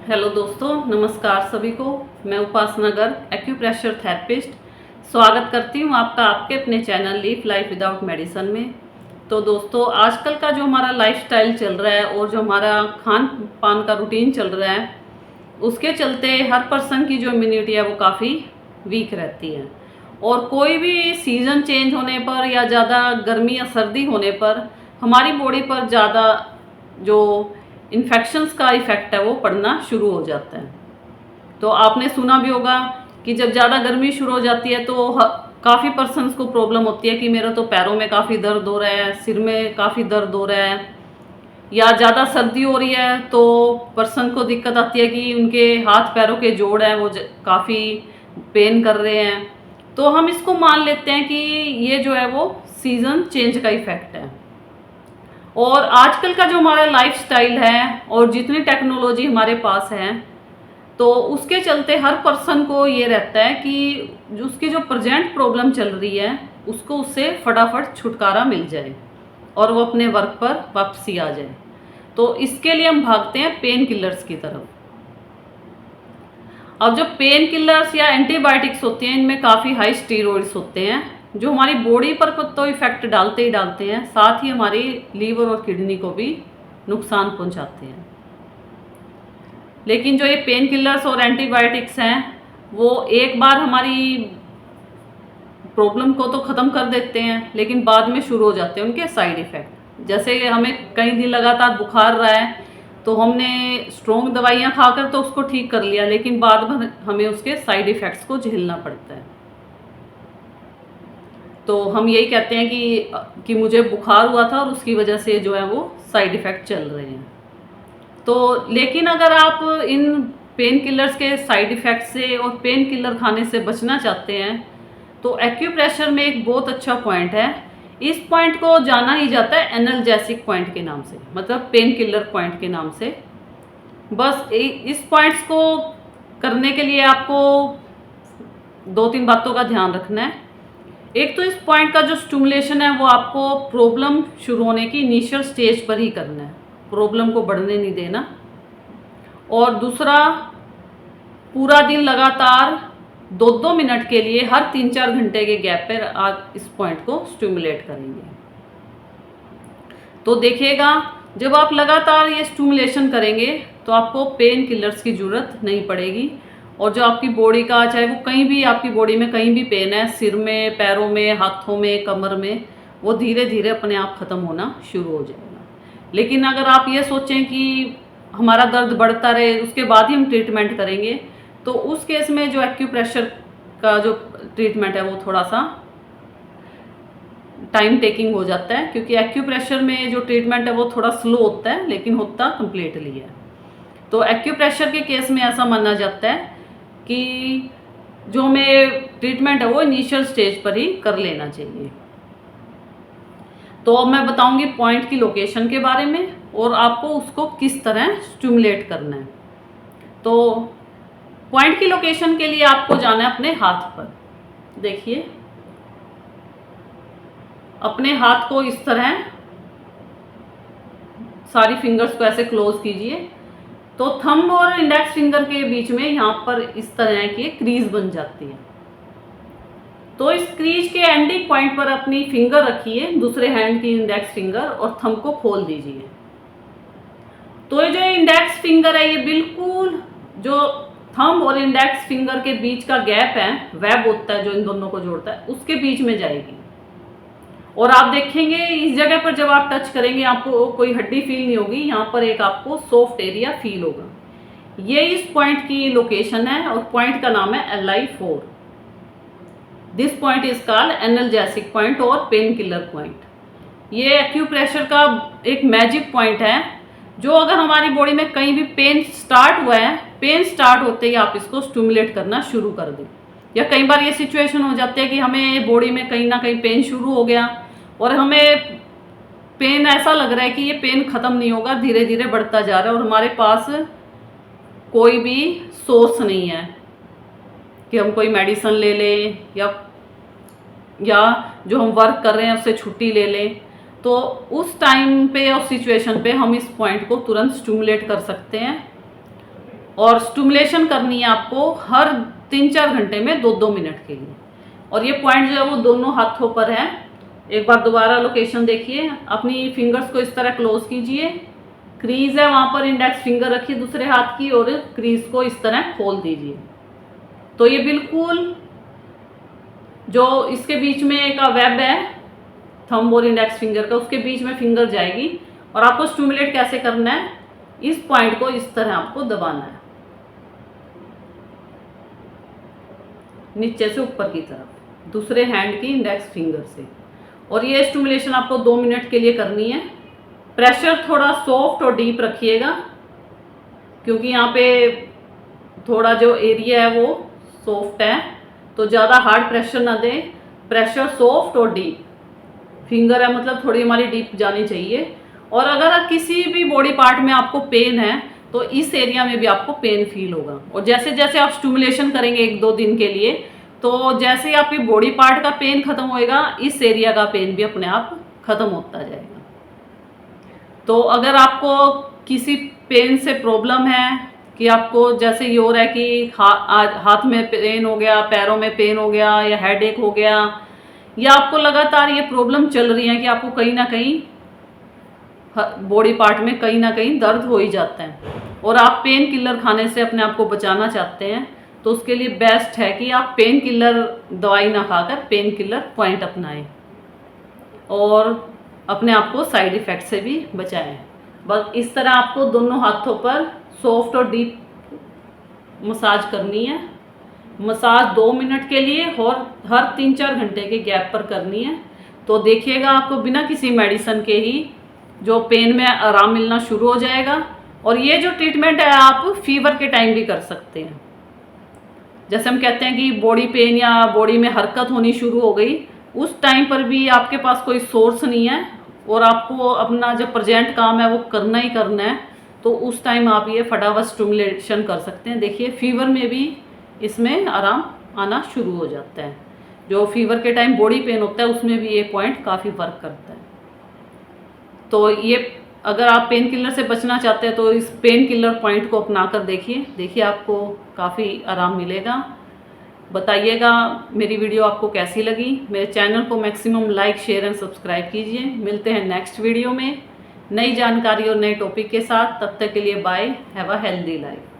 Hello दोस्तों, नमस्कार सभी को। मैं उपासना गर्ग, एक्यूप्रेशर थेरेपिस्ट, स्वागत करती हूँ आपका आपके अपने channel leave life without medicine में। तो दोस्तों, आजकल का जो हमारा लाइफस्टाइल चल रहा है और जो हमारा खान पान का रूटीन चल रहा है, उसके चलते हर पर्सन की जो इम्यूनिटी है वो काफ़ी वीक रहती है। और कोई भी सीज़न चेंज होने पर या ज़्यादा गर्मी या सर्दी होने पर हमारी बॉडी पर ज़्यादा जो इन्फेक्शंस का इफ़ेक्ट है वो पड़ना शुरू हो जाता है। तो आपने सुना भी होगा कि जब ज़्यादा गर्मी शुरू हो जाती है तो काफ़ी पर्सन्स को प्रॉब्लम होती है कि मेरा तो पैरों में काफ़ी दर्द हो रहा है, सिर में काफ़ी दर्द हो रहा है, या ज़्यादा सर्दी हो रही है तो पर्सन को दिक्कत आती है कि उनके हाथ पैरों के जोड़ हैं वो काफ़ी पेन कर रहे हैं। तो हम इसको मान लेते हैं कि ये जो है वो सीज़न चेंज का इफ़ेक्ट है। और आजकल का जो हमारा लाइफस्टाइल है और जितनी टेक्नोलॉजी हमारे पास है, तो उसके चलते हर पर्सन को ये रहता है कि जो उसकी जो प्रेजेंट प्रॉब्लम चल रही है उसको उससे फटाफट छुटकारा मिल जाए और वो अपने वर्क पर वापसी आ जाए। तो इसके लिए हम भागते हैं पेन किलर्स की तरफ। अब जो पेन किलर्स या एंटीबायोटिक्स होते हैं, इनमें काफ़ी हाई स्टीरॉइड्स होते हैं जो हमारी बॉडी पर तो इफेक्ट डालते ही डालते हैं, साथ ही हमारी लीवर और किडनी को भी नुकसान पहुंचाते हैं। लेकिन जो ये पेन किलर्स और एंटीबायोटिक्स हैं वो एक बार हमारी प्रॉब्लम को तो ख़त्म कर देते हैं, लेकिन बाद में शुरू हो जाते हैं उनके साइड इफ़ेक्ट। जैसे हमें कई दिन लगातार बुखार रहा है तो हमने स्ट्रॉन्ग दवाइयाँ खाकर तो उसको ठीक कर लिया, लेकिन बाद में हमें उसके साइड इफ़ेक्ट्स को झेलना पड़ता है। तो हम यही कहते हैं कि मुझे बुखार हुआ था और उसकी वजह से जो है वो साइड इफ़ेक्ट चल रहे हैं। तो लेकिन अगर आप इन पेन किलर्स के साइड इफ़ेक्ट से और पेन किलर खाने से बचना चाहते हैं तो एक्यूप्रेशर में एक बहुत अच्छा पॉइंट है। इस पॉइंट को जाना ही जाता है एनाल्जेसिक पॉइंट के नाम से, मतलब पेन किलर पॉइंट के नाम से। बस इस पॉइंट्स को करने के लिए आपको दो तीन बातों का ध्यान रखना है। एक तो इस पॉइंट का जो स्टिमुलेशन है वो आपको प्रॉब्लम शुरू होने की इनिशियल स्टेज पर ही करना है, प्रॉब्लम को बढ़ने नहीं देना। और दूसरा, पूरा दिन लगातार 2-2 मिनट के लिए हर 3-4 घंटे के गैप पर आप इस पॉइंट को स्टिमुलेट करेंगे। तो देखिएगा, जब आप लगातार ये स्टिमुलेशन करेंगे तो आपको पेन किलर्स की ज़रूरत नहीं पड़ेगी। और जो आपकी बॉडी का, चाहे वो कहीं भी आपकी बॉडी में कहीं भी पेन है, सिर में, पैरों में, हाथों में, कमर में, वो धीरे धीरे अपने आप ख़त्म होना शुरू हो जाएगा। लेकिन अगर आप ये सोचें कि हमारा दर्द बढ़ता रहे उसके बाद ही हम ट्रीटमेंट करेंगे, तो उस केस में जो एक्यूप्रेशर का जो ट्रीटमेंट है वो थोड़ा सा टाइम टेकिंग हो जाता है, क्योंकि एक्यूप्रेशर में जो ट्रीटमेंट है वो थोड़ा स्लो होता है लेकिन होता कंप्लीटली है। तो एक्यूप्रेशर के केस में ऐसा माना जाता है कि जो हमें ट्रीटमेंट है वो इनिशियल स्टेज पर ही कर लेना चाहिए। तो अब मैं बताऊंगी पॉइंट की लोकेशन के बारे में और आपको उसको किस तरह स्टिमुलेट करना है। तो पॉइंट की लोकेशन के लिए आपको जाना है अपने हाथ पर। देखिए, अपने हाथ को इस तरह सारी फिंगर्स को ऐसे क्लोज कीजिए। तो थंब और इंडेक्स फिंगर के बीच में यहाँ पर इस तरह की क्रीज बन जाती है। तो इस क्रीज के एंडिंग पॉइंट पर अपनी फिंगर रखिए, दूसरे हैंड की इंडेक्स फिंगर, और थंब को खोल दीजिए। तो ये जो इंडेक्स फिंगर है ये बिल्कुल जो थंब और इंडेक्स फिंगर के बीच का गैप है, वेब होता है जो इन दोनों को जोड़ता है, उसके बीच में जाएगी। और आप देखेंगे इस जगह पर जब आप टच करेंगे आपको कोई हड्डी फील नहीं होगी, यहाँ पर एक आपको सॉफ्ट एरिया फील होगा। ये इस पॉइंट की लोकेशन है और पॉइंट का नाम है LI4। This point is called analgesic point और पेन किलर पॉइंट। ये एक्यूप्रेशर का एक मैजिक पॉइंट है, जो अगर हमारी बॉडी में कहीं भी पेन स्टार्ट हुआ है, पेन स्टार्ट होते ही आप इसको स्टिमुलेट करना शुरू कर दें। या कई बार ये सिचुएशन हो जाती है कि हमें बॉडी में कहीं ना कहीं पेन शुरू हो गया और हमें पेन ऐसा लग रहा है कि ये पेन ख़त्म नहीं होगा, धीरे धीरे बढ़ता जा रहा है और हमारे पास कोई भी सोर्स नहीं है कि हम कोई मेडिसिन ले लें या जो हम वर्क कर रहे हैं उससे छुट्टी ले लें। तो उस टाइम पे और सिचुएशन पे हम इस पॉइंट को तुरंत स्टिमुलेट कर सकते हैं और स्टिमुलेशन करनी है आपको हर 3-4 घंटे में 2-2 मिनट के लिए। और ये पॉइंट जो है वो दोनों हाथों पर है। एक बार दोबारा लोकेशन देखिए, अपनी फिंगर्स को इस तरह क्लोज कीजिए, क्रीज है वहाँ पर इंडेक्स फिंगर रखिए दूसरे हाथ की और क्रीज को इस तरह खोल दीजिए। तो ये बिल्कुल जो इसके बीच में एक वेब है थंब और इंडेक्स फिंगर का, उसके बीच में फिंगर जाएगी। और आपको स्टिमुलेट कैसे करना है, इस पॉइंट को इस तरह आपको दबाना है नीचे से ऊपर की तरफ दूसरे हैंड की इंडेक्स फिंगर से। और ये स्टिमुलेशन आपको 2 मिनट के लिए करनी है। प्रेशर थोड़ा सॉफ्ट और डीप रखिएगा, क्योंकि यहाँ पे थोड़ा जो एरिया है वो सॉफ्ट है, तो ज़्यादा हार्ड प्रेशर ना दें। प्रेशर सॉफ्ट और डीप फिंगर है, मतलब थोड़ी हमारी डीप जानी चाहिए। और अगर किसी भी बॉडी पार्ट में आपको पेन है तो इस एरिया में भी आपको पेन फील होगा। और जैसे जैसे आप स्टिमुलेशन करेंगे 1-2 दिन के लिए, तो जैसे ही आपकी बॉडी पार्ट का पेन खत्म होएगा, इस एरिया का पेन भी अपने आप खत्म होता जाएगा। तो अगर आपको किसी पेन से प्रॉब्लम है कि आपको जैसे ये हो रहा है कि हाथ में पेन हो गया, पैरों में पेन हो गया, या हेडेक हो गया, या आपको लगातार ये प्रॉब्लम चल रही है कि आपको कहीं ना कहीं बॉडी पार्ट में कहीं ना कहीं दर्द हो ही जाता है और आप पेन किलर खाने से अपने आप को बचाना चाहते हैं, तो उसके लिए बेस्ट है कि आप पेन किलर दवाई ना खाकर पेन किलर पॉइंट अपनाएं और अपने आप को साइड इफ़ेक्ट से भी बचाएं। बस इस तरह आपको दोनों हाथों पर सॉफ्ट और डीप मसाज करनी है। मसाज 2 मिनट के लिए और हर 3-4 घंटे के गैप पर करनी है। तो देखिएगा आपको बिना किसी मेडिसिन के ही जो पेन में आराम मिलना शुरू हो जाएगा। और ये जो ट्रीटमेंट है आप फीवर के टाइम भी कर सकते हैं। जैसे हम कहते हैं कि बॉडी पेन या बॉडी में हरकत होनी शुरू हो गई, उस टाइम पर भी आपके पास कोई सोर्स नहीं है और आपको अपना जो प्रेजेंट काम है वो करना ही करना है, तो उस टाइम आप ये फटाफट स्टिमुलेशन कर सकते हैं। देखिए फीवर में भी इसमें आराम आना शुरू हो जाता है। जो फीवर के टाइम बॉडी पेन होता है उसमें भी ये पॉइंट काफ़ी वर्क करता है। तो ये अगर आप पेन किलर से बचना चाहते हैं तो इस पेन किलर पॉइंट को अपना कर देखिए आपको काफ़ी आराम मिलेगा। बताइएगा मेरी वीडियो आपको कैसी लगी। मेरे चैनल को maximum like, share and subscribe कीजिए। मिलते हैं नेक्स्ट वीडियो में नई जानकारी और नए टॉपिक के साथ। तब तक के लिए bye, have a healthy life.